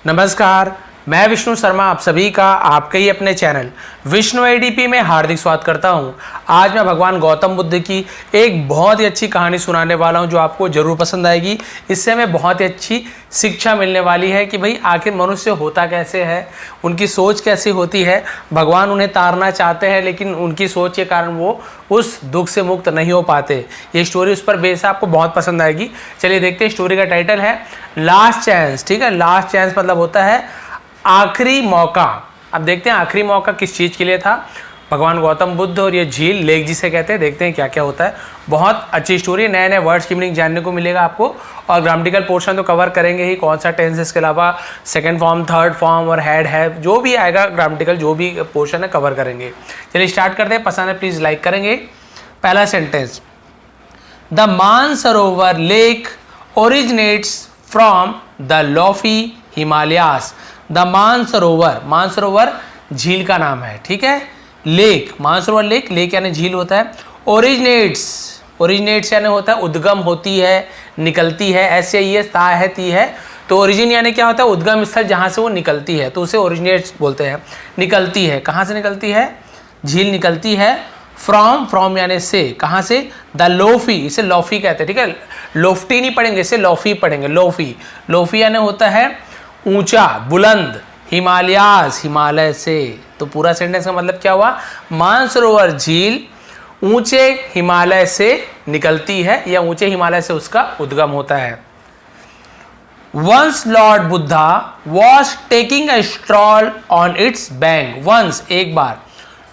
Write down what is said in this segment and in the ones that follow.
नमस्कार, मैं विष्णु शर्मा आप सभी का आपके ही अपने चैनल विष्णु एडीपी में हार्दिक स्वागत करता हूं। आज मैं भगवान गौतम बुद्ध की एक बहुत ही अच्छी कहानी सुनाने वाला हूं जो आपको ज़रूर पसंद आएगी। इससे हमें बहुत ही अच्छी शिक्षा मिलने वाली है कि भाई आखिर मनुष्य होता कैसे है, उनकी सोच कैसी होती है। भगवान उन्हें तारना चाहते हैं लेकिन उनकी सोच के कारण वो उस दुख से मुक्त नहीं हो पाते। ये स्टोरी उस पर बेस है, आपको बहुत पसंद आएगी। चलिए देखते हैं। स्टोरी का टाइटल है लास्ट चांस। ठीक है, लास्ट चांस मतलब होता है आखिरी मौका। अब देखते हैं आखिरी मौका किस चीज़ के लिए था। भगवान गौतम बुद्ध और ये झील लेक जिसे कहते हैं, देखते हैं क्या क्या होता है। बहुत अच्छी स्टोरी, नए नए वर्ड्स की मीनिंग जानने को मिलेगा आपको। और ग्रामेटिकल पोर्शन तो कवर करेंगे ही, कौन सा टेंस, इसके अलावा सेकंड फॉर्म, थर्ड फॉर्म और हैड है, जो भी आएगा ग्रामेटिकल जो भी पोर्शन है कवर करेंगे। चलिए स्टार्ट करते हैं। पसंद है प्लीज़ लाइक करेंगे। पहला sentence, the Mansarovar lake originates from the lo-fi Himalayas. The Mansarovar, Mansarovar झील का नाम है। ठीक है, लेक, मानसरोवर लेक, लेक यानी झील होता है। ओरिजिनेट्स, ओरिजिनेट्स यानी होता है उद्गम होती है, निकलती है। ऐसे ये ता है ती है, तो ओरिजिन यानी क्या होता है, उद्गम स्थल जहाँ से वो निकलती है, तो उसे ओरिजिनेट्स बोलते हैं। निकलती है, कहाँ से निकलती है, झील निकलती है। फ्रॉम, फ्रॉम यानी से, कहाँ से, द लोफी, इसे लॉफी कहते हैं। ठीक है, लोफ्टी नहीं पढ़ेंगे, इसे लॉफी पढ़ेंगे। लोफी, लोफी यानी होता है ऊंचा, बुलंद। हिमालयास, हिमालय से। तो पूरा सेंटेंस का मतलब क्या हुआ, मानसरोवर झील ऊंचे हिमालय से निकलती है या ऊंचे हिमालय से उसका उद्गम होता है। Once Lord Buddha was taking a stroll on its bank. Once, एक बार,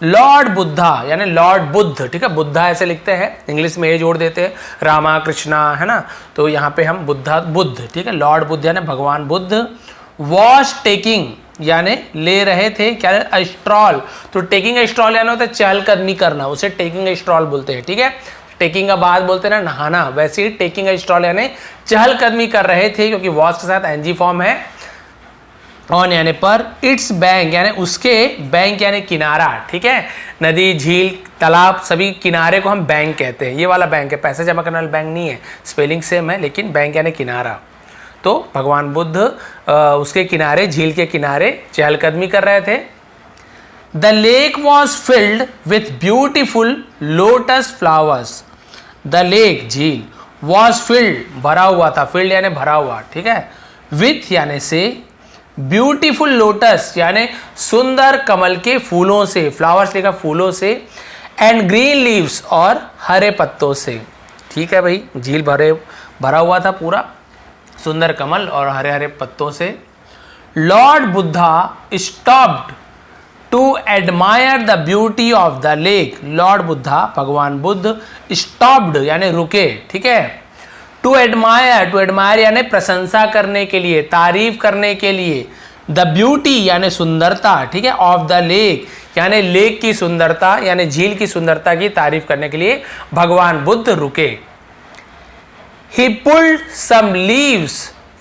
लॉर्ड बुद्धा यानी लॉर्ड बुद्ध। ठीक है, बुद्धा ऐसे लिखते हैं, इंग्लिश में ये जोड़ देते हैं, रामा कृष्णा, है ना। तो यहाँ पे हम बुद्धा, बुद्ध। ठीक है, लॉर्ड बुद्ध यानी भगवान बुद्ध। वॉज टेकिंग यानी ले रहे थे, क्या, स्ट्रॉल। तो टेकिंग ए स्ट्रॉल यानी होता है चहलकदमी करना, उसे टेकिंग ए स्ट्रॉल बोलते हैं। ठीक है, टेकिंग का बाद बोलते हैं ना नहाना, वैसे ही टेकिंग ए स्ट्रॉल यानी चहलकदमी कर रहे थे, क्योंकि वॉज के साथ एनजी फॉर्म है। ऑन यानी पर, इट्स बैंक यानी उसके, बैंक यानी किनारा। ठीक है, नदी, झील, तालाब, सभी किनारे को हम बैंक कहते हैं। ये वाला बैंक है, पैसे जमा करने वाला बैंक नहीं है, स्पेलिंग सेम है, लेकिन बैंक यानी किनारा। तो भगवान बुद्ध उसके किनारे, झील के किनारे चहलकदमी कर रहे थे। The lake was filled with beautiful lotus flowers. The lake, झील, वॉज फिल्ड भरा हुआ था, फिल्ड यानी भरा हुआ। ठीक है, विथ यानी से, ब्यूटीफुल लोटस यानी सुंदर कमल के फूलों से, फ्लावर्स लिखा फूलों से, एंड ग्रीन लीव्स और हरे पत्तों से। ठीक है भाई, झील भरा हुआ था पूरा, सुंदर कमल और हरे हरे पत्तों से। Lord Buddha stopped to admire the beauty of the lake. Lord Buddha, भगवान बुद्ध, स्टॉप्ड यानी रुके। ठीक है, टू एडमायर, टू एडमायर यानी प्रशंसा करने के लिए, तारीफ करने के लिए। द ब्यूटी यानी सुंदरता। ठीक है, ऑफ द लेक यानी लेक की सुंदरता, यानी झील की सुंदरता की तारीफ करने के लिए भगवान बुद्ध रुके। He pulled some leaves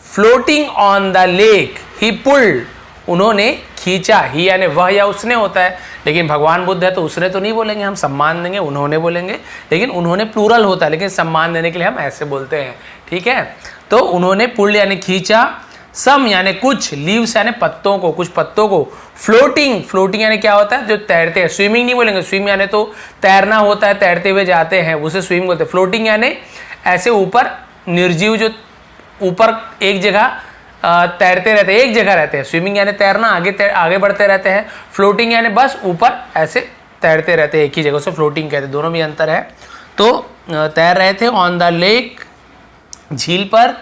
floating on the lake. He pulled, उन्होंने खींचा, ही यानी वह या उसने होता है, लेकिन भगवान बुद्ध है तो उसने तो नहीं बोलेंगे, हम सम्मान देंगे, उन्होंने बोलेंगे। लेकिन उन्होंने प्लूरल होता है, लेकिन सम्मान देने के लिए हम ऐसे बोलते हैं। ठीक है, तो उन्होंने पुल्ड यानी खींचा, सम यानी कुछ, लीव्स यानी पत्तों को, कुछ पत्तों को, फ्लोटिंग, फ्लोटिंग यानी क्या होता है, जो तैरते हैं। स्विमिंग नहीं बोलेंगे, स्विम यानी तो तैरना होता है, तैरते हुए जाते हैं, उसे स्विमिंग बोलते हैं। फ्लोटिंग यानी ऐसे ऊपर, निर्जीव जो ऊपर एक जगह तैरते रहते हैं, एक जगह रहते हैं। स्विमिंग यानी तैरना, आगे बढ़ते रहते हैं। फ्लोटिंग यानी बस ऊपर ऐसे तैरते रहते हैं एक ही जगह, से फ्लोटिंग कहते हैं। दोनों में अंतर है। तो तैर रहे थे ऑन द लेक, झील पर।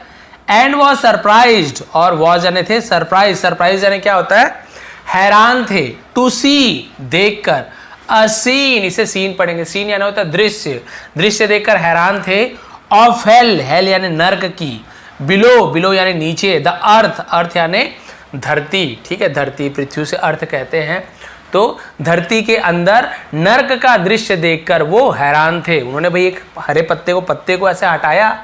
एंड वॉज सरप्राइज्ड, और वॉज यानी थे सरप्राइज। सरप्राइज यानी क्या होता है, हैरान थे। टू सी, देखकर। अ सीन, इसे सीन पढ़ेंगे, सीन यानी होता है दृश्य, दृश्य देखकर हैरान थे। ऑफ हेल, हेल यानी नर्क की। बिलो, बिलो यानी नीचे। द अर्थ, अर्थ यानी धरती। ठीक है, धरती, पृथ्वी से अर्थ कहते हैं। तो धरती के अंदर नर्क का दृश्य देखकर वो हैरान थे। उन्होंने भाई एक हरे पत्ते को ऐसे हटाया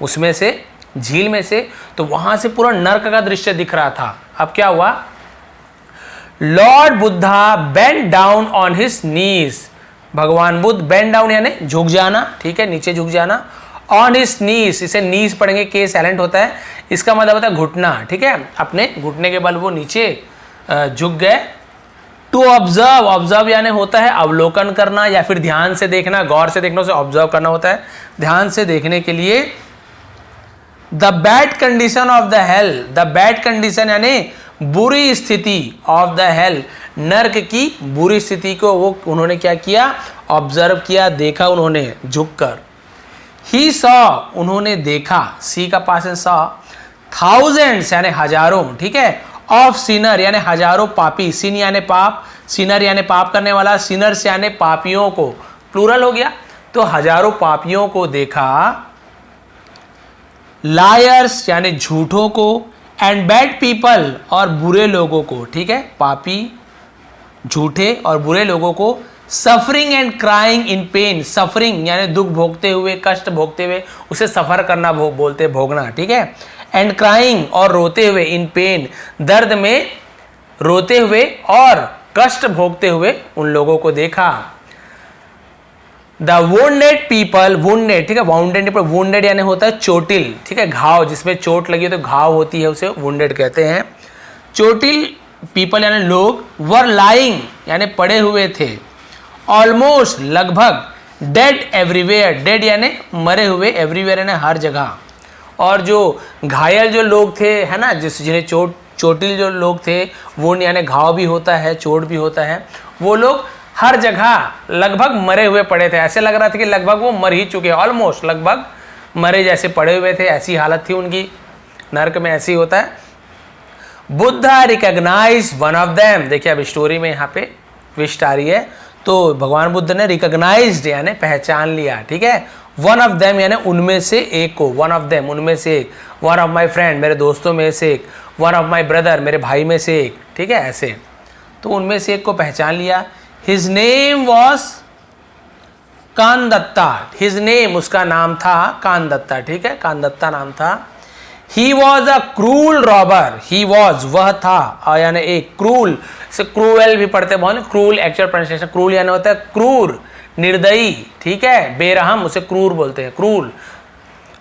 उसमें से, झील में से, तो वहां से पूरा नर्क का दृश्य दिख रहा था। अब क्या हुआ, Lord Buddha bend down on his knees. भगवान बुद्ध, बेंड डाउन यानी झुक जाना। ठीक है, नीचे झुक जाना। ऑन हिज नीज, इसे नीज पढ़ेंगे, के साइलेंट होता है, इसका मतलब होता है घुटना, ठीक है, अपने घुटने के बल वो नीचे झुक गए। टू ऑब्जर्व, ऑब्जर्व यानी होता है अवलोकन करना या फिर ध्यान से देखना, गौर से देखना, उसे ऑब्जर्व करना होता है, ध्यान से देखने के लिए। The bad condition of the hello, the bad condition यानी बुरी स्थिति, ऑफ द हेल नर्क की बुरी स्थिति को वो उन्होंने क्या किया, ऑब्जर्व किया, देखा उन्होंने झुककर। ही सॉ, उन्होंने देखा, सी का पास है सॉ, थाउजेंड्स यानी हजारों, ठीक है, ऑफ सिनर यानी हजारों पापी, सिन यानी पाप, सिनर यानी पाप करने वाला, सिनर्स यानी पापियों को, प्लूरल हो गया, तो हजारों पापियों को देखा। लायर्स यानी झूठों को, एंड बैड पीपल और बुरे लोगों को, ठीक है, पापी, झूठे और बुरे लोगों को। Suffering and crying in pen, suffering यानी दुख भोगते हुए, कष्ट भोगते हुए, उसे सफर करना बोलते, भोगना, ठीक है। एंड क्राइंग और रोते हुए, इन पेन दर्द में रोते हुए और कष्ट भोगते हुए उन लोगों को देखा। द वुंडेड पीपल, वुंडेड, ठीक है, वाउंडेड पीपल, वुंडेड यानी होता है चोटिल, ठीक है, घाव, जिसमें चोट लगी हो तो घाव होती है, उसे वुंडेड कहते हैं। चोटिल पीपल यानी लोग, वर लाइंग यानी पड़े हुए थे, ऑलमोस्ट लगभग, डेड एवरीवेयर, डेड यानी मरे हुए, एवरीवेयर यानी हर जगह। और जो घायल जो लोग थे, है ना, जिन्हें चोटिल जो लोग थे, वुंड यानी घाव भी होता है, चोट भी होता है, वो लोग हर जगह लगभग मरे हुए पड़े थे, ऐसे लग रहा था कि लगभग वो मर ही चुके, ऑलमोस्ट लगभग मरे जैसे पड़े हुए थे, ऐसी हालत थी उनकी, नर्क में ऐसी होता है। Buddha recognise one of them, देखिए अब स्टोरी में यहाँ पे ट्विस्ट आ रही है, तो भगवान बुद्ध ने रिकॉग्नाइज्ड यानी पहचान लिया, ठीक है, वन ऑफ देम यानी उनमें से एक को, वन ऑफ देम उनमें से एक, वन ऑफ माई फ्रेंड मेरे दोस्तों में से एक, वन ऑफ माई ब्रदर मेरे भाई में से एक, ठीक है, ऐसे, तो उनमें से एक को पहचान लिया। His name was Kandatta, his name उसका नाम था कानदत्ता, ठीक है, कानदत्ता नाम था। He was a cruel robber, he was वह था, यानी एक क्रूल, से क्रूएल भी पढ़ते बहुत, क्रूल एक्चुअल प्रोनाउंसिएशन, क्रूल यानी होता है क्रूर, निर्दयी, ठीक है, बेरहम, उसे क्रूर बोलते हैं, क्रूल।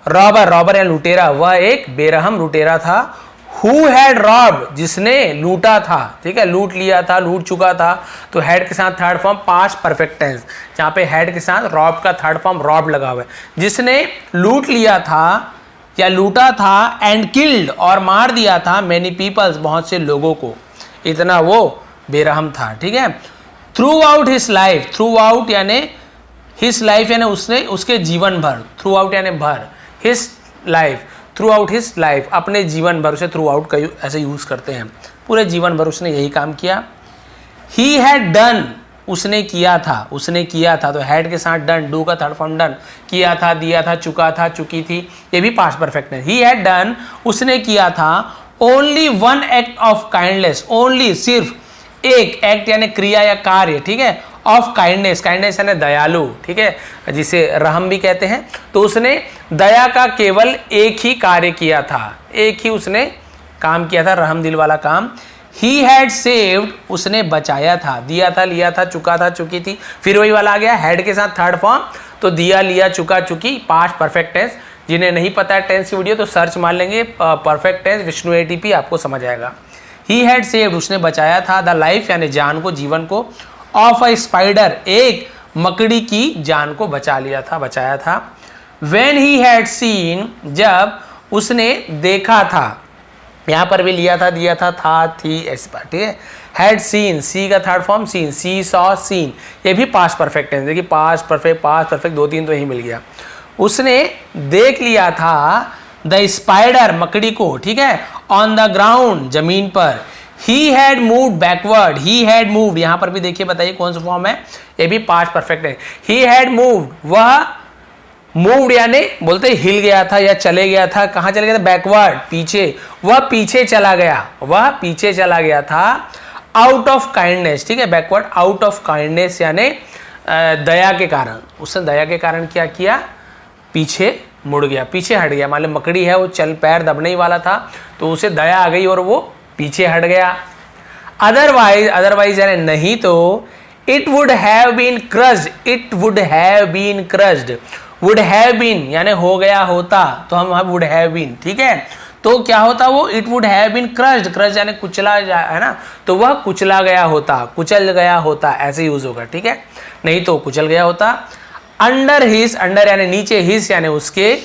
रॉबर, रॉबर या लुटेरा, वह एक बेरहम लुटेरा था। हु हैड रॉब्ड, जिसने लूटा था, ठीक है, लूट लिया था, लूट चुका था, तो हैड के साथ third form past perfect tense, जहाँ पे हैड के साथ रॉब का थर्ड फॉर्म रॉब लगा हुआ है, जिसने लूट लिया था या लूटा था, एंड किल्ड और मार दिया था, मैनी पीपल्स बहुत से लोगों को, इतना वो बेरहम था, ठीक है। Through out his life, through out यानी हिज लाइफ यानी उसने उसके जीवन भर, थ्रू आउट यानी भर, his life, through out his life अपने जीवन भर, उसे थ्रू आउट का ऐसे यूज करते हैं, पूरे जीवन भर उसने यही काम किया। ही हैड डन, उसने किया था, उसने किया था, तो हैड के साथ डन, डू का थर्ड फॉर्म डन, किया था, दिया था, चुका था, चुकी थी, ये भी पास्ट परफेक्ट है। ही हैड डन, उसने किया था, only one act of kindness, only सिर्फ एक एक्ट यानी क्रिया या कार्य, ठीक है, ऑफ काइंडनेस, काइंडनेस यानी दयालु, ठीक है, जिसे रहम भी कहते हैं, तो उसने दया का केवल एक ही कार्य किया था, एक ही उसने काम किया था, रहम दिल वाला काम। ही हैड सेव्ड, उसने बचाया था, दिया था, लिया था, चुका था, चुकी थी, फिर वही वाला आ गया हैड के साथ थर्ड फॉर्म, तो दिया, लिया, चुका, चुकी, पास्ट परफेक्ट टेंस। जिन्हें नहीं पता है टेंस की वीडियो तो सर्च मार लेंगे परफेक्ट टेंस विष्णु एटीपी, आपको समझ आएगा। ही हैड सेव्ड, उसने बचाया था, द लाइफ यानी जान को, जीवन को, ऑफ अ स्पाइडर, एक मकड़ी की जान को बचा लिया था, बचाया था। व्हेन ही हैड सीन, जब उसने देखा था, यहाँ पर भी लिया था, दिया था, थी, ऐसे, ठीक है। हैड सीन, सी का थर्ड फॉर्म सीन, सी सॉ सीन, ये भी पास्ट परफेक्ट है, देखिए पास्ट परफेक्ट दो तीन तो यही मिल गया। उसने देख लिया था द स्पाइडर, मकड़ी को, ठीक है, ऑन द ग्राउंड, जमीन पर। He had moved backward, he had moved, यहाँ पर भी देखिए, बताइए कौन सा फॉर्म है, ये भी पास्ट परफेक्ट है। ही हैड मूव्ड, वह मूव्ड यानी बोलते हिल गया था या चले गया था, कहाँ चले गया था, बैकवर्ड, पीछे, वह पीछे चला गया, वह पीछे चला गया था, आउट ऑफ काइंडनेस, ठीक है, बैकवर्ड, आउट ऑफ काइंडनेस यानी दया के कारण, उसने दया के कारण क्या किया, पीछे मुड़ गया, पीछे हट गया, मान लो मकड़ी है वो चल पैर दबने ही वाला था, तो उसे दया आ गई और वो पीछे हट गया। अदरवाइज, अदरवाइज यानी नहीं तो, it would have been crushed, it would have been crushed, would have been यानी हो गया होता, तो हम वुड हैव बीन, ठीक है। तो क्या होता वो, it would have been crushed, crushed यानी कुचला है ना, तो वह कुचला गया होता, कुचल गया होता, ऐसे यूज होगा, ठीक है, नहीं तो कुचल गया होता। अंडर हिज, अंडर यानी नीचे, हिज यानी उसके,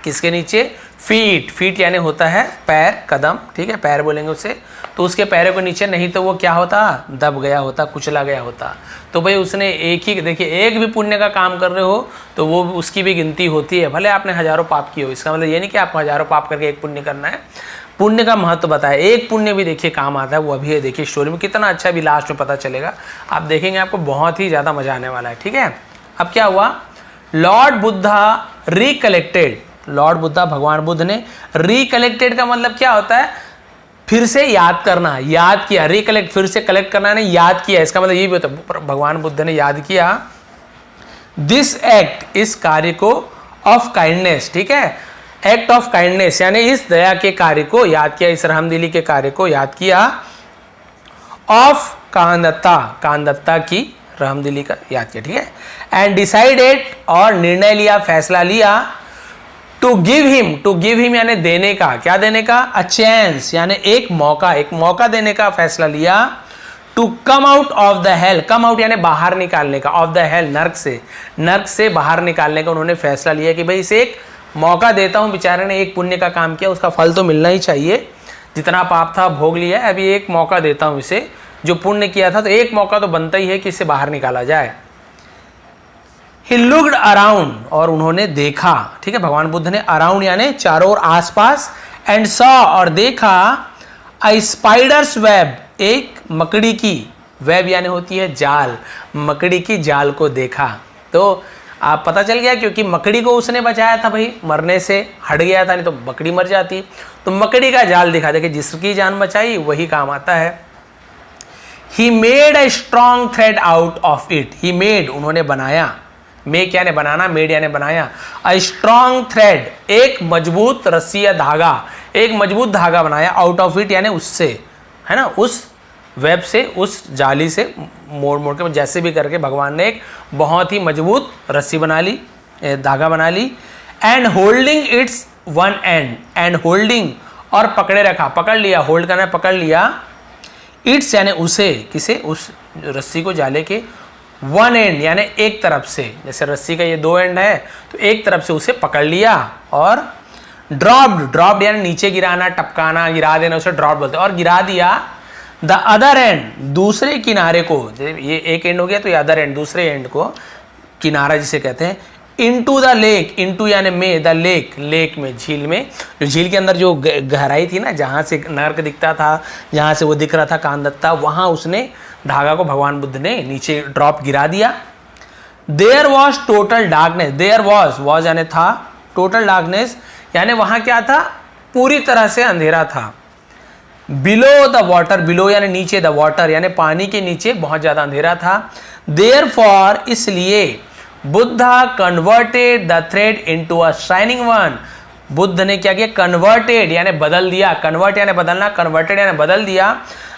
किसके नीचे, फीट, फीट यानी होता है पैर, कदम, ठीक है, पैर बोलेंगे उसे, तो उसके पैरों के नीचे, नहीं तो वो क्या होता, दब गया होता, कुचला गया होता। तो भाई उसने एक ही, देखिए एक भी पुण्य का काम कर रहे हो तो वो उसकी भी गिनती होती है, भले आपने हजारों पाप किए हो, इसका मतलब ये नहीं कि आपको हजारों पाप करके एक पुण्य करना है। पुण्य का महत्व बताया, एक पुण्य भी देखिए काम आता है, वो अभी है, देखिए स्टोरी में कितना अच्छा भी लास्ट में पता चलेगा, आप देखेंगे आपको बहुत ही ज़्यादा मजा आने वाला है, ठीक है। अब क्या हुआ, Lord Buddha recollected, Lord Buddha भगवान बुद्ध ने, रिकलेक्टेड का मतलब क्या होता है, फिर से याद करना, याद किया, रिकलेक्ट फिर से कलेक्ट करना ने याद किया, इसका मतलब ये भी होता है भगवान बुद्ध ने याद किया। दिस एक्ट, इस कार्य को, ऑफ काइंडनेस, ठीक है, एक्ट ऑफ काइंडनेस यानी इस दया के कार्य को याद किया, इस रहमदिली के कार्य को याद किया। ऑफ कांदत्ता, कांदत्ता की रहमदिली का याद किया, ठीक है। एंड डिसाइडेड और निर्णय लिया, फैसला लिया। टू गिव हिम यानी देने का, क्या देने का, अ चांस यानी एक मौका देने का फैसला लिया। To come out of the hell, come out यानी बाहर निकालने का, ऑफ द हेल नर्क से बाहर निकालने का उन्होंने फैसला लिया कि भाई इसे एक मौका देता हूं, बेचारे ने एक पुण्य का काम किया, उसका फल तो मिलना ही चाहिए, जितना पाप था भोग लिया, अभी एक मौका देता हूं इसे, जो पुण्य किया था तो एक मौका तो बनता ही है कि इससे बाहर निकाला जाए। He looked around और उन्होंने देखा, ठीक है, भगवान बुद्ध ने अराउंड यानी चारों ओर आसपास, एंड सॉ और देखा, अ स्पाइडर्स वेब, एक मकड़ी की, वेब यानी होती है जाल, मकड़ी की जाल को देखा। तो आप पता चल गया, क्योंकि मकड़ी को उसने बचाया था भाई, मरने से हट गया था, नहीं तो मकड़ी मर जाती, तो मकड़ी का जाल दिखा, देखिए जिसकी जान बचाई वही काम आता है। He made a strong thread out of it, he made उन्होंने बनाया, मेक यानी बनाना, मेड यानी बनाया, अ स्ट्रॉन्ग थ्रेड एक मजबूत रस्सी या धागा, एक मजबूत धागा बनाया, आउट ऑफ इट यानी उससे, है ना, उस वेब से, उस जाली से मोड़ मोड़ के जैसे भी करके भगवान ने एक बहुत ही मजबूत रस्सी बना ली, धागा बना ली। And holding its one end, and holding और पकड़े रखा, पकड़ लिया, होल्ड करना पकड़ लिया, इट्स यानी उसे, किसे, उस रस्सी को, जाले के, वन एंड यानी एक तरफ से, जैसे रस्सी का ये दो एंड है तो एक तरफ से उसे पकड़ लिया, और ड्रॉप्ड यानी नीचे गिराना, टपकाना, गिरा देना, उसे ड्रॉप बोलते हैं, और गिरा दिया। द अदर एंड दूसरे किनारे को, ये एक एंड हो गया तो ये अदर एंड दूसरे एंड को, किनारा जिसे कहते हैं, इनटू द लेक, इनटू यानी में, द लेक, लेक में, झील में, जो झील के अंदर जो गहराई थी ना, जहाँ से नर्क दिखता था, जहाँ से वो दिख रहा था कांदत्ता, वहाँ उसने धागा को भगवान बुद्ध ने नीचे ड्रॉप गिरा दिया। There was total darkness, there was यानी था, टोटल डार्कनेस यानी वहाँ क्या था, पूरी तरह से अंधेरा था। बिलो द वाटर, बिलो यानी नीचे, द वाटर यानी पानी के नीचे बहुत ज़्यादा अंधेरा था। देयर फॉर इसलिए, Buddha converted the thread into a shining one, Buddha ने क्या किया, कन्वर्टेड यानी बदल दिया, कन्वर्ट यानी बदलना, कन्वर्टेड यानी बदल दिया,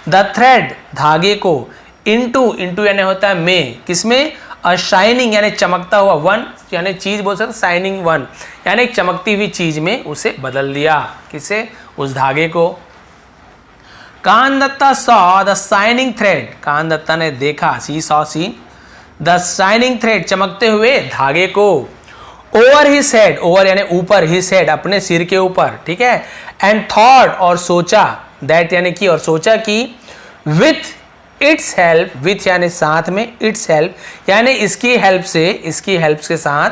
द थ्रेड धागे को, इनटू यानी होता है में, किसमें, अ शाइनिंग यानी चमकता हुआ, वन यानी चीज बोल सकते, शाइनिंग वन यानी एक चमकती हुई चीज में उसे बदल दिया, किसे, उस धागे को। Kandatta saw the shining thread, Kandatta ने देखा, see saw seen, the shining thread चमकते हुए धागे को, ओवर हिज हेड, ओवर यानी ऊपर, हिज हेड अपने सिर के ऊपर, ठीक है, एंड थॉट और सोचा, दैट यानी कि और सोचा कि, विथ इट्स हेल्प, विथ यानी साथ में, इट्स हेल्प यानी इसकी हेल्प से, इसकी हेल्प के साथ,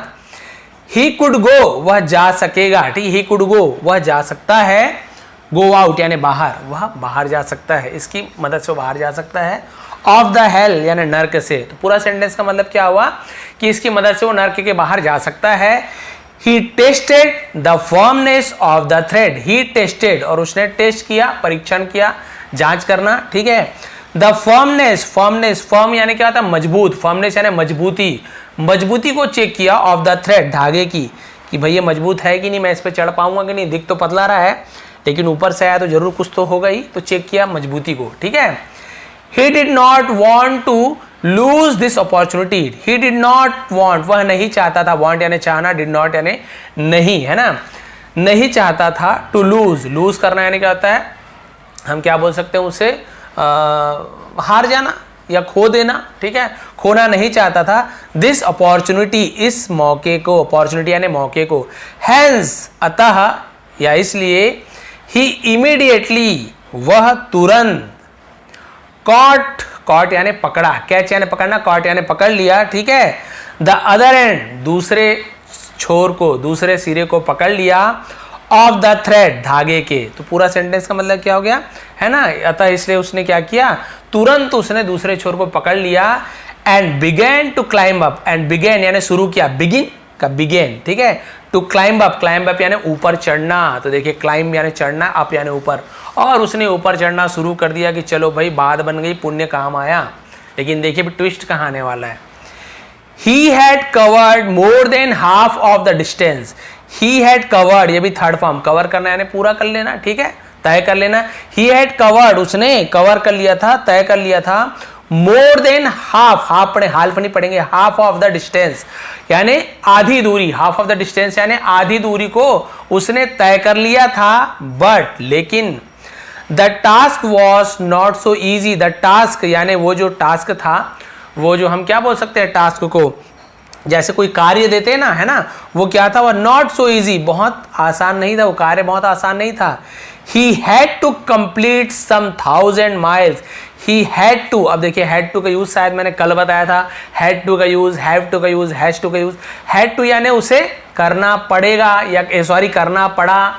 ही कुड गो वह जा सकेगा, ठीक, ही कुड गो वह जा सकता है, गो आउट यानी बाहर, वह बाहर जा सकता है, इसकी मदद से बाहर जा सकता है, ऑफ द हेल यानी नर्क से। तो पूरा सेंटेंस का मतलब क्या हुआ कि इसकी मदद से वो नर्क के बाहर जा सकता है। He tested the firmness of the thread, he tested और उसने टेस्ट किया, परीक्षण किया, जांच करना, ठीक है। द फर्मनेस, फर्म यानी क्या होता है, मजबूत, फर्मनेस यानी मजबूती, मजबूती को चेक किया, ऑफ द थ्रेड धागे की, कि भाई ये मजबूत है कि नहीं, मैं इस पर चढ़ पाऊंगा कि नहीं, दिख तो पतला रहा है लेकिन ऊपर से आया तो जरूर कुछ तो होगा ही, तो चेक किया मजबूती को, ठीक है। He did not want to lose this opportunity, he did not want, वह नहीं चाहता था, वॉन्ट यानी चाहना, डिड नॉट यानी नहीं, है ना, नहीं चाहता था, टू लूज, लूज करना यानी क्या होता है, हम क्या बोल सकते हैं उसे, हार जाना या खो देना, ठीक है, खोना नहीं चाहता था, दिस अपॉर्चुनिटी, इस मौके को, अपॉर्चुनिटी यानी मौके को, हैंस अतः या इसलिए, ही इमीडिएटली वह तुरंत, कॉट, कॉट यानी पकड़ा, कैच यानी पकड़ना, कॉट यानी पकड़ लिया, ठीक है, द अदर एंड, दूसरे छोर को, दूसरे सिरे को पकड़ लिया, ऑफ द थ्रेड, धागे के। तो पूरा सेंटेंस का मतलब क्या हो गया, है ना, अतः इसलिए उसने क्या किया, तुरंत उसने दूसरे छोर को पकड़ लिया, and began to climb up, and began यानी शुरू किया, बिगिन का बिगेन, ठीक है, to climb up, climb up यानी ऊपर चढ़ना, तो देखिए क्लाइंब यानी चढ़ना, अप यानी ऊपर, और उसने ऊपर चढ़ना शुरू कर दिया कि चलो भाई बात बन गई, पुण्य काम आया। लेकिन देखिए ट्विस्ट कहाँ आने वाला है, he had covered more than half of the distance, he had covered, ये भी थर्ड फॉर्म, कवर करना यानी पूरा कर लेना, ठीक है, तय कर लेना, he had covered, उसने कवर कर लिया था, तय कर लिया था, more than half, हाफ पढ़े, हाल्फ नहीं पढ़ेंगे, half of the distance यानी आधी दूरी, half of the distance यानी आधी दूरी को उसने तय कर लिया था, बट लेकिन the task was not so easy, the task यानी वो जो टास्क था, वो जो हम क्या बोल सकते हैं टास्क को, जैसे कोई कार्य देते हैं ना, है ना, वो क्या था, वो नॉट सो इजी, बहुत आसान नहीं था, वो कार्य बहुत आसान नहीं था, he had to complete some 1000 miles, he had to, अब देखिए हैड टू का यूज शायद मैंने कल बताया था, हैड टू का यूज, हैव टू का यूज, हैज टू का यूज, हैड टू यानी उसे करना पड़ेगा या सॉरी करना पड़ा,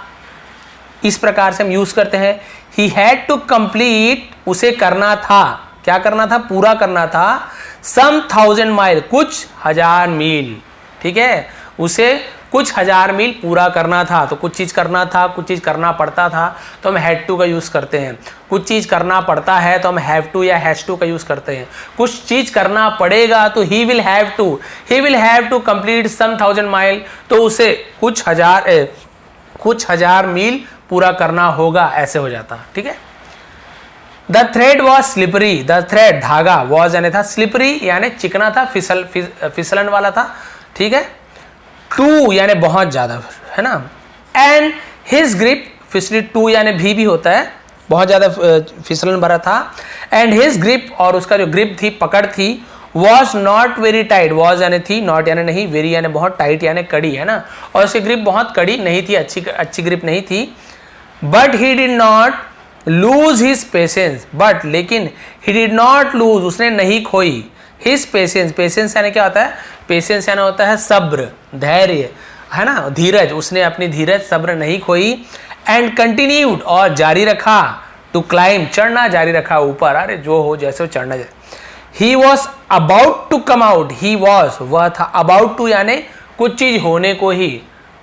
इस प्रकार से हम यूज करते हैं, ही हैड टू कंप्लीट, उसे करना था, क्या करना था, पूरा करना था, सम 1000 माइल, कुछ हजार मील, ठीक है, उसे कुछ हजार मील पूरा करना था, तो कुछ चीज करना था, कुछ चीज करना पड़ता था, तो हम हैड टू का यूज करते हैं, कुछ चीज करना पड़ता है तो हम हैव टू या हैज टू का यूज करते हैं, कुछ चीज करना पड़ेगा तो he will have to complete some 1000 mile, तो उसे कुछ हजार मील पूरा करना होगा, ऐसे हो जाता, ठीक है। The thread was slippery, the thread धागा, वॉज यानी था, स्लिपरी यानी चिकना था, फिसलन वाला था, ठीक है, टू यानी बहुत ज्यादा, है ना, एंड हिज ग्रिप, फिसली टू यानी भी होता है, बहुत ज्यादा फिसलन भरा था, एंड हिज ग्रिप, और उसका जो ग्रिप थी, पकड़ थी, was not very tight, was यानी थी, नॉट यानी नहीं, वेरी यानी बहुत, टाइट यानी कड़ी, है ना, और उसकी ग्रिप बहुत कड़ी नहीं थी, अच्छी ग्रिप नहीं थी, but he did not lose his patience, but लेकिन ही डिड नॉट लूज, उसने नहीं खोई, हिज पेशेंस, पेशेंस यानी क्या होता है, पेशेंस यानी होता है सब्र, धैर्य, है ना, धीरज, उसने अपनी धीरज सब्र नहीं खोई, एंड कंटिन्यूड, और जारी रखा, टू क्लाइम, चढ़ना जारी रखा ऊपर, अरे जो हो जैसे हो चढ़ना जाए, he was about to come out, he was वह था, अबाउट टू यानी कुछ चीज होने को ही,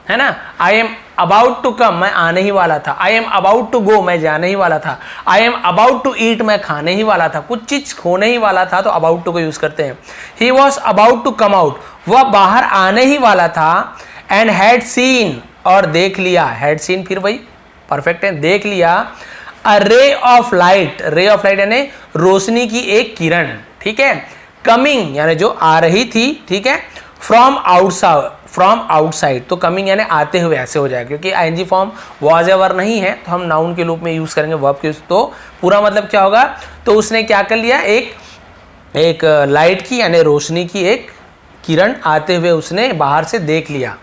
है ना, I am about to come, मैं आने ही वाला था, I am about to go, मैं जाने ही वाला था, I am about to eat, मैं खाने ही वाला था, कुछ चीज होने ही वाला था, तो अबाउट टू को यूज करते हैं। He was about to come out, वह बाहर आने ही वाला था, एंड हैड सीन, और देख लिया, हैड सीन फिर वही परफेक्ट है, देख लिया, a ray of light, ray of light यानी रोशनी की एक किरण, ठीक है, कमिंग यानी जो आ रही थी, ठीक है, फ्रॉम आउटसाइड, तो कमिंग यानी आते हुए, ऐसे हो जाएगा, क्योंकि आईएनजी फॉर्म वॉज एवर नहीं है, तो हम नाउन के रूप में यूज करेंगे वर्ब के, तो पूरा मतलब क्या होगा, तो उसने क्या कर लिया, एक लाइट की यानी रोशनी की एक किरण आते हुए उसने बाहर से देख लिया।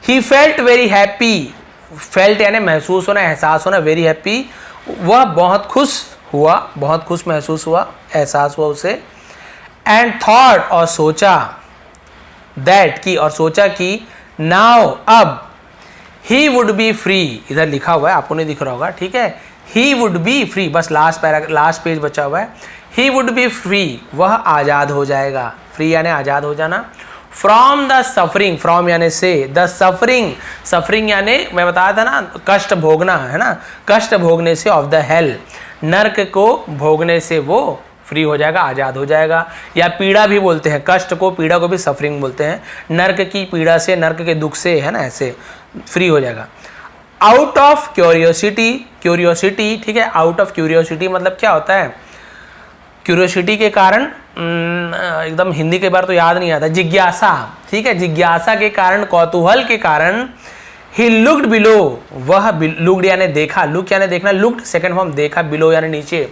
He felt very happy, felt यानी महसूस होना, एहसास होना, वेरी हैप्पी, वह बहुत खुश हुआ, बहुत खुश महसूस हुआ, एहसास हुआ उसे, एंड थॉट, और सोचा, दैट की, और सोचा कि, नाउ अब, ही वुड बी फ्री, इधर लिखा हुआ है, आपको नहीं दिख रहा होगा, ठीक है, ही वुड बी फ्री, बस लास्ट पेज बचा हुआ है, ही वुड बी फ्री, वह आज़ाद हो जाएगा, फ्री यानी आज़ाद हो जाना, फ्रॉम द सफरिंग, फ्रॉम यानी से, द सफरिंग, सफरिंग यानी मैं बताया था ना, कष्ट भोगना, है ना, कष्ट भोगने से, ऑफ द हेल, नर्क को भोगने से वो फ्री हो जाएगा, आज़ाद हो जाएगा, या पीड़ा भी बोलते हैं, कष्ट को, पीड़ा को भी सफरिंग बोलते हैं, नर्क की पीड़ा से, नर्क के दुख से, है ना, ऐसे फ्री हो जाएगा। आउट ऑफ क्यूरियोसिटी, क्यूरियोसिटी, ठीक है, आउट ऑफ क्यूरियोसिटी मतलब क्या होता है, क्यूरियोसिटी के कारण, एकदम हिंदी के बार तो याद नहीं आता, जिज्ञासा, ठीक है, जिज्ञासा के कारण, कौतूहल के कारण, ही लुक्ड बिलो, वह लुक्ड यानी देखा, लुक यानी देखना, लुक्ड सेकंड फॉर्म देखा, बिलो यानी नीचे,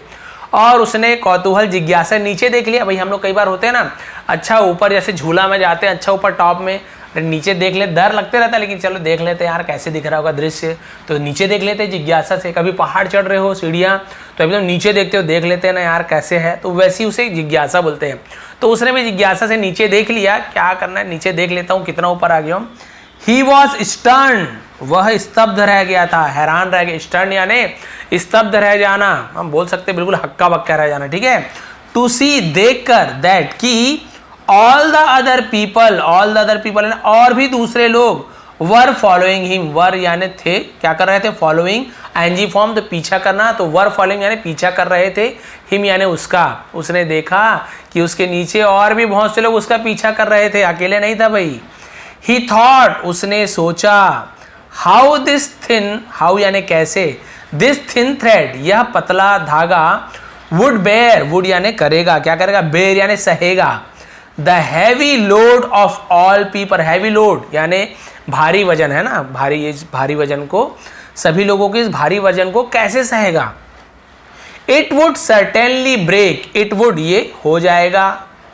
और उसने कौतूहल जिज्ञासा नीचे देख लिया। भाई हम लोग कई बार होते हैं ना, अच्छा ऊपर जैसे झूला में जाते हैं, अच्छा ऊपर टॉप में, नीचे देख ले, डर लगते रहता है लेकिन चलो देख लेते हैं यार कैसे दिख रहा होगा दृश्य, तो नीचे देख लेते हैं जिज्ञासा से। कभी पहाड़ चढ़ रहे हो सीढ़ियाँ तो एकदम नीचे देखते हो, देख लेते हैं ना यार कैसे है, तो वैसे उसे जिज्ञासा बोलते हैं। तो उसने भी जिज्ञासा से नीचे देख लिया, क्या करना है नीचे देख लेता हूँ कितना ऊपर आ गया हूँ। ही वॉज स्टर्न, वह स्तब्ध रह गया था, हैरान रह गया, स्टर्न यानी स्तब्ध रह जाना, हम बोल सकते हैं बिल्कुल हक्का बक्का रह जाना, ठीक है। टू सी देखकर, दैट की ऑल द अदर पीपल और भी दूसरे लोग, वर फॉलोइंग हिम, वर यानी थे, क्या कर रहे थे, फॉलोइंग, एनजी फॉर्म तो पीछा करना, तो वर फॉलोइंग यानी पीछा कर रहे थे, हिम यानी उसका, उसने देखा कि उसके नीचे और भी बहुत से लोग उसका पीछा कर रहे थे, अकेले नहीं था भाई। ही थॉट, उसने सोचा, हाउ दिस थिन, हाउ यानी कैसे, दिस थिन थ्रेड, यह पतला धागा, वुड बेयर, वुड यानी करेगा, क्या करेगा, बेयर यानी सहेगा, the heavy load of all people, heavy load यानी भारी वजन है ना, भारी वजन को, सभी लोगों के इस भारी वजन को कैसे सहेगा। It would certainly break, it would ये हो जाएगा,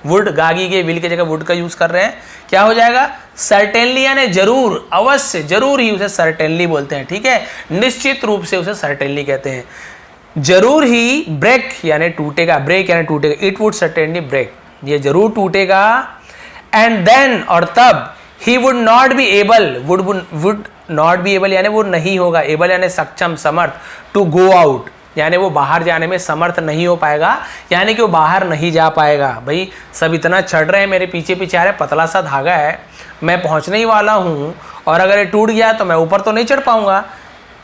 वुड गागी के विल की जगह वुड का यूज कर रहे हैं, क्या हो जाएगा, सर्टेनली यानी जरूर, अवश्य, जरूर ही उसे सर्टेनली बोलते हैं, ठीक है, निश्चित रूप से उसे सर्टेनली कहते हैं, जरूर ही, ब्रेक यानी टूटेगा, ब्रेक यानी टूटेगा, इट वुड सर्टेनली ब्रेक, ये जरूर टूटेगा, एंड देन और तब, he would not be able, would not be able यानी वो नहीं होगा, एबल यानी सक्षम, समर्थ, टू गो आउट यानी वो बाहर जाने में समर्थ नहीं हो पाएगा, यानी कि वो बाहर नहीं जा पाएगा। भाई सब इतना चढ़ रहे हैं, मेरे पीछे पीछे आ रहे, पतला सा धागा है, मैं पहुंचने ही वाला हूं, और अगर ये टूट गया तो मैं ऊपर तो नहीं चढ़ पाऊंगा।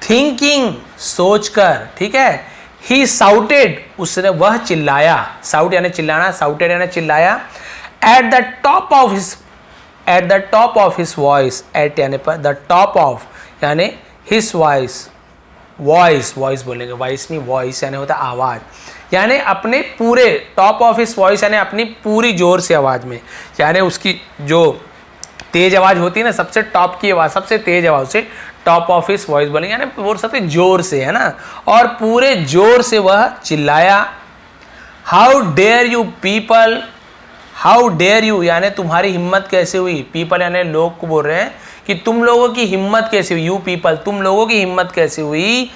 थिंकिंग, सोचकर, ठीक है, ही साउटेड, उसने वह चिल्लाया, साउट यानी चिल्लाना, साउटेड यानी चिल्लाया, at the top of his voice, at यानी पर, द टॉप ऑफ यानी हिज वॉइस, वॉइस बोलेंगे, वॉइस नहीं, वॉइस यानी होता है आवाज, यानी अपने पूरे, टॉप ऑफ हिज वॉइस यानी अपनी पूरी जोर से आवाज में, यानी उसकी जो तेज आवाज होती है ना, सबसे टॉप की आवाज, सबसे तेज आवाज से टॉप ऑफ हिज वॉइस बोलेंगे, यानी बोल सकते जोर से, है ना, और पूरे जोर से वह चिल्लाया, how dare you people, how dare you यानी तुम्हारी हिम्मत कैसे हुई, पीपल यानी लोग को बोल रहे हैं कि तुम लोगों की हिम्मत कैसे हुई, यू पीपल, तुम लोगों की हिम्मत कैसे हुई,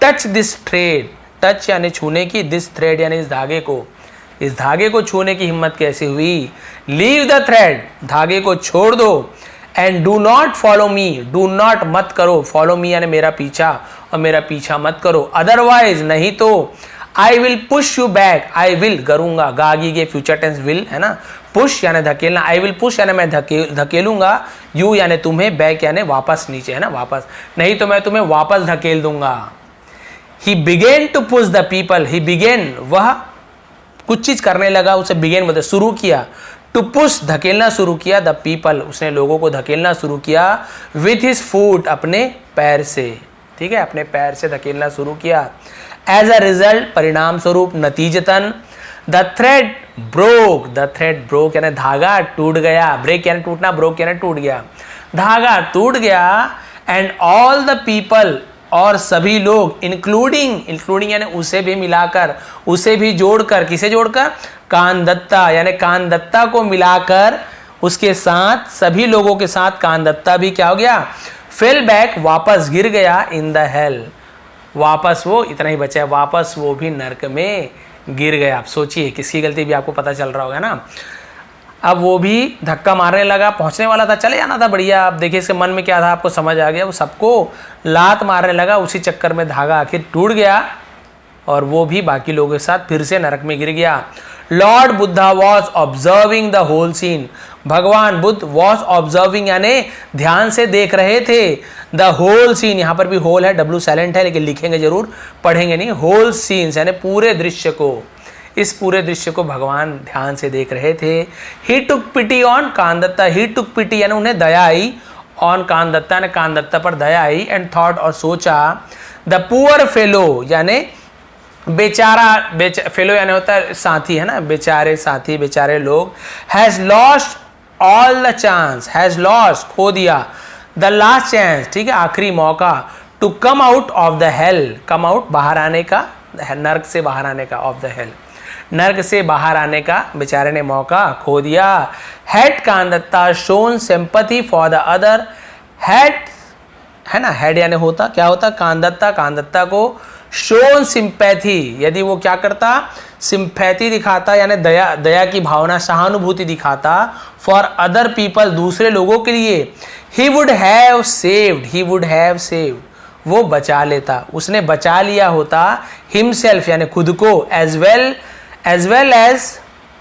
टच दिस थ्रेड, टच यानी छूने की, दिस थ्रेड यानी इस धागे को छूने की हिम्मत कैसे हुई, लीव द थ्रेड, धागे को छोड़ दो, and do not follow me, do not मत करो, फॉलो मी यानी मेरा पीछा, और मेरा पीछा मत करो, अदरवाइज नहीं तो, I will push you back, I will करूंगा, गागी के फ्यूचर टेंस विल है ना, पुश यानी धकेलना, आई विल पुश यानी मैं धकेलूंगा, यू यानी तुम्हें, बैक यानी वापस नीचे, है ना, वापस, नहीं तो मैं तुम्हें वापस धकेल दूंगा। He began to push the people, he began, वह कुछ चीज करने लगा, उसे बिगेन बोलते शुरू किया, टू पुश धकेलना शुरू किया, द पीपल उसने लोगों को धकेलना शुरू किया, विथ हिज फुट अपने पैर से, ठीक है, अपने पैर से धकेलना शुरू किया, एज अ रिजल्ट परिणाम स्वरूप, नतीजतन, द थ्रेड ब्रोक यानी धागा टूट गया, ब्रेक यानी टूटना, ब्रोक यानी टूट गया, धागा टूट गया, एंड ऑल द पीपल और सभी लोग, इंक्लूडिंग यानी उसे भी मिलाकर, उसे भी जोड़कर, किसे जोड़कर, कानदत्ता यानी कानदत्ता को मिलाकर, उसके साथ सभी लोगों के साथ कानदत्ता भी क्या हो गया, फेल बैक वापस गिर गया, इन द हेल, वापस वो, इतना ही बचा है, वापस वो भी नरक में गिर गया। आप सोचिए किसकी गलती भी आपको पता चल रहा होगा ना। अब वो भी धक्का मारने लगा, पहुंचने वाला था, चले जाना था, बढ़िया। आप देखिए इसके मन में क्या था, आपको समझ आ गया, वो सबको लात मारने लगा, उसी चक्कर में धागा आखिर टूट गया और वो भी बाकी लोगों के साथ फिर से नरक में गिर गया। Lord Buddha was observing the whole scene, भगवान बुद्ध वॉज ऑब्जर्विंग यानी ध्यान से देख रहे थे, द होल सीन, यहाँ पर भी होल है, डब्ल्यू साइलेंट है लेकिन लिखेंगे जरूर, पढ़ेंगे नहीं, होल सीन्स यानी पूरे दृश्य को, इस पूरे दृश्य को भगवान ध्यान से देख रहे थे। ही टुक पिटी ऑन कानदत्ता, ही टुक पिटी यानी उन्हें दया आई, ऑन कानदत्ता ने कानदत्ता पर दया आई, एंड थॉट और सोचा, द पुअर फेलो यानी बेचारा फेलो यानी होता है साथी, है ना, बेचारे साथी, बेचारे लोग। Has lost all the chance, has lost खो दिया, द लास्ट चांस, ठीक है, आखिरी मौका, to come out of the hell, come out बाहर आने का, नर्क से बाहर आने का, ऑफ द हेल नर्क से बाहर आने का बेचारे ने मौका खो दिया। Had Kandatta shown sympathy for the other, had, है ना, हैड यानी होता, क्या होता, कांदत्ता, कांदत्ता को शोन सिंपैथी, यदि वो क्या करता, सिंपैथी दिखाता यानी दया, दया की भावना, सहानुभूति दिखाता, फॉर अदर पीपल, दूसरे लोगों के लिए, he would have saved, he would have saved, वो बचा लेता, उसने बचा लिया होता, हिमसेल्फ यानी खुद को, as well as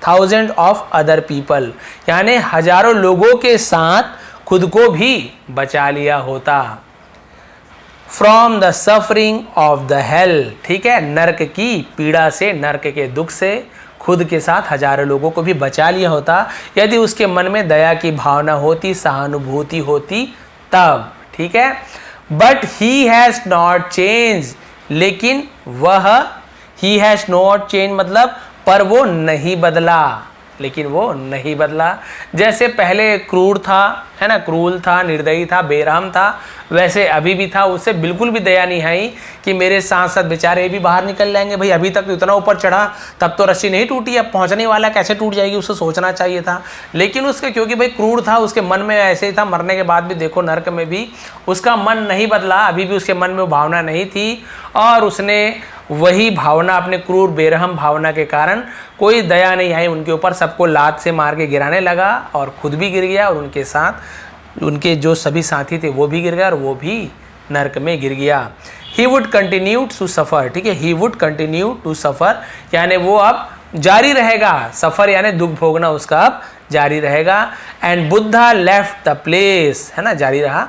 thousand of other people, यानी हजारों लोगों के साथ खुद को भी बचा लिया होता। From the suffering of the hello, ठीक है, नर्क की पीड़ा से, नर्क के दुख से खुद के साथ हजारों लोगों को भी बचा लिया होता, यदि उसके मन में दया की भावना होती, सहानुभूति होती तब, ठीक है। But he has not change, लेकिन वह, ही हैज नॉट चेंज मतलब पर वो नहीं बदला, लेकिन वो नहीं बदला। जैसे पहले क्रूर था, है ना, क्रूर था, निर्दयी था, बेरहम था, वैसे अभी भी था, उससे बिल्कुल भी दया नहीं आई कि मेरे साथ साथ बेचारे भी बाहर निकल जाएंगे। भाई अभी तक तो इतना ऊपर चढ़ा, तब तो रस्सी नहीं टूटी, अब पहुंचने वाला कैसे टूट जाएगी, उससे सोचना चाहिए था। लेकिन उसके, क्योंकि भाई क्रूर था, उसके मन में ऐसे ही था, मरने के बाद भी देखो नर्क में भी उसका मन नहीं बदला, अभी भी उसके मन में वो भावना नहीं थी, और उसने वही भावना, अपने क्रूर बेरहम भावना के कारण कोई दया नहीं आई उनके ऊपर, सबको लात से मार के गिराने लगा और खुद भी गिर गया, और उनके साथ उनके जो सभी साथी थे वो भी गिर गए और वो भी नर्क में गिर गया। He would continue to suffer, ठीक है, he would continue to suffer यानी वो अब जारी रहेगा, सफ़र यानी दुख भोगना उसका अब जारी रहेगा। And Buddha left the place, है ना, जारी रहा।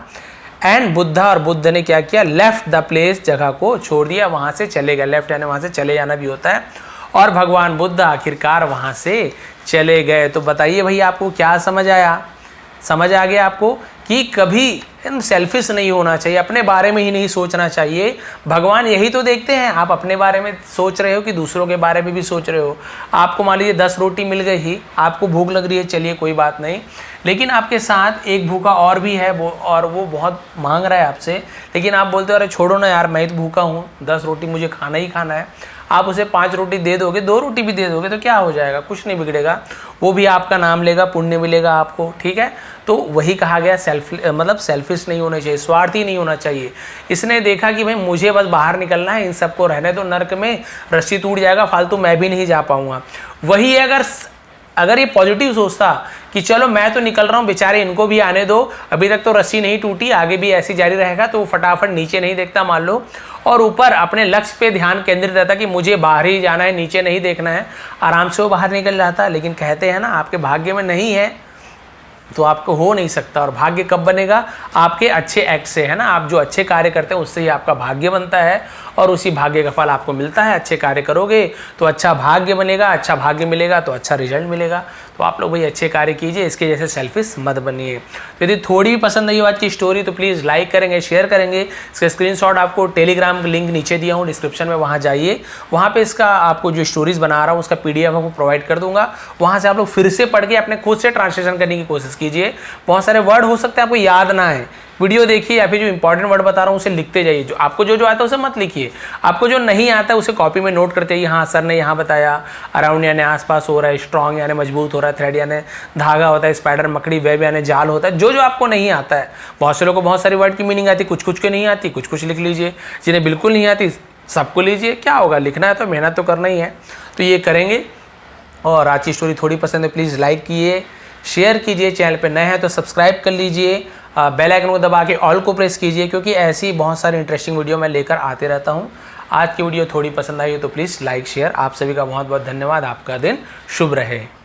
एंड बुद्धा, और बुद्ध ने क्या किया, लेफ्ट द प्लेस, जगह को छोड़ दिया, वहाँ से चले गए, लेफ्ट यानी वहाँ से चले जाना भी होता है, और भगवान बुद्ध आखिरकार वहाँ से चले गए। तो बताइए भाई आपको क्या समझ आया, समझ आ गया आपको कि कभी सेल्फिश नहीं होना चाहिए, अपने बारे में ही नहीं सोचना चाहिए। भगवान यही तो देखते हैं, आप अपने बारे में सोच रहे हो कि दूसरों के बारे में भी सोच रहे हो। आपको मान लीजिए 10 रोटी मिल गई ही, आपको भूख लग रही है, चलिए कोई बात नहीं, लेकिन आपके साथ एक भूखा और भी है, वो बहुत मांग रहा है आपसे, लेकिन आप बोलते हो अरे छोड़ो ना यार, मैं तो भूखा हूँ, 10 रोटी मुझे खाना ही खाना है। आप उसे 5 रोटी दे दोगे, 2 रोटी भी दे दोगे तो क्या हो जाएगा, कुछ नहीं बिगड़ेगा, वो भी आपका नाम लेगा, पुण्य मिलेगा आपको, ठीक है। तो वही कहा गया, मतलब सेल्फिश नहीं होना चाहिए, स्वार्थी नहीं होना चाहिए। इसने देखा कि भाई मुझे बस बाहर निकलना है, इन सबको रहने दो, नर्क में रस्सी टूट जाएगा, फालतू मैं भी नहीं जा पाऊंगा। वही अगर ये पॉजिटिव सोचता कि चलो मैं तो निकल रहा हूँ, बेचारे इनको भी आने दो, अभी तक तो रस्सी नहीं टूटी, आगे भी ऐसी जारी रहेगा, तो वो फटाफट नीचे नहीं देखता मान लो, और ऊपर अपने लक्ष्य पे ध्यान केंद्रित रहता कि मुझे बाहर ही जाना है, नीचे नहीं देखना है, आराम से वो बाहर निकल जाता। लेकिन कहते हैं ना, आपके भाग्य में नहीं है तो आपको हो नहीं सकता, और भाग्य कब बनेगा, आपके अच्छे एक्ट से, है ना, आप जो अच्छे कार्य करते हैं उससे ही आपका भाग्य बनता है, और उसी भाग्य का फल आपको मिलता है। अच्छे कार्य करोगे तो अच्छा भाग्य बनेगा, अच्छा भाग्य मिलेगा तो अच्छा रिजल्ट मिलेगा। तो आप लोग भाई अच्छे कार्य कीजिए, इसके जैसे सेल्फिश मत बनिए। तो यदि थोड़ी भी पसंद आई आज की स्टोरी तो प्लीज़ लाइक करेंगे, शेयर करेंगे। इसका स्क्रीनशॉट आपको टेलीग्राम लिंक नीचे दिया हूँ डिस्क्रिप्शन में, वहाँ जाइए, वहाँ पे इसका आपको जो स्टोरीज़ बना रहा हूँ उसका PDF आपको प्रोवाइड कर दूंगा, वहाँ से आप लोग फिर से पढ़ के अपने खुद से ट्रांसलेशन करने की कोशिश कीजिए। बहुत सारे वर्ड हो सकते हैं आपको याद ना है, वीडियो देखिए या फिर जो इंपॉर्टेंट वर्ड बता रहा हूँ उसे लिखते जाइए। जो आपको जो आता है उसे मत लिखिए, आपको जो नहीं आता है उसे कॉपी में नोट करते जाइए। हाँ सर ने यहाँ बताया, अराउंड यानी आसपास हो रहा है, स्ट्रॉन्ग यानी मजबूत हो रहा है, थ्रेड यानी धागा होता है, स्पाइडर मकड़ी, वेब यानी जाल होता है। जो जो आपको नहीं आता है, बहुत से लोगों को बहुत सारी वर्ड की मीनिंग आती है, कुछ कुछ के नहीं आती, कुछ कुछ लिख लीजिए। जिन्हें बिल्कुल नहीं आती सबको लीजिए, क्या होगा, लिखना है तो मेहनत तो करना ही है, तो ये करेंगे। और आज की स्टोरी थोड़ी पसंद है प्लीज़ लाइक कीजिए, शेयर कीजिए, चैनल पे नए हैं तो सब्सक्राइब कर लीजिए, बेल आइकन को दबा के ऑल को प्रेस कीजिए, क्योंकि ऐसी बहुत सारी इंटरेस्टिंग वीडियो मैं लेकर आते रहता हूँ। आज की वीडियो थोड़ी पसंद आई हो तो प्लीज़ लाइक शेयर। आप सभी का बहुत बहुत धन्यवाद, आपका दिन शुभ रहे।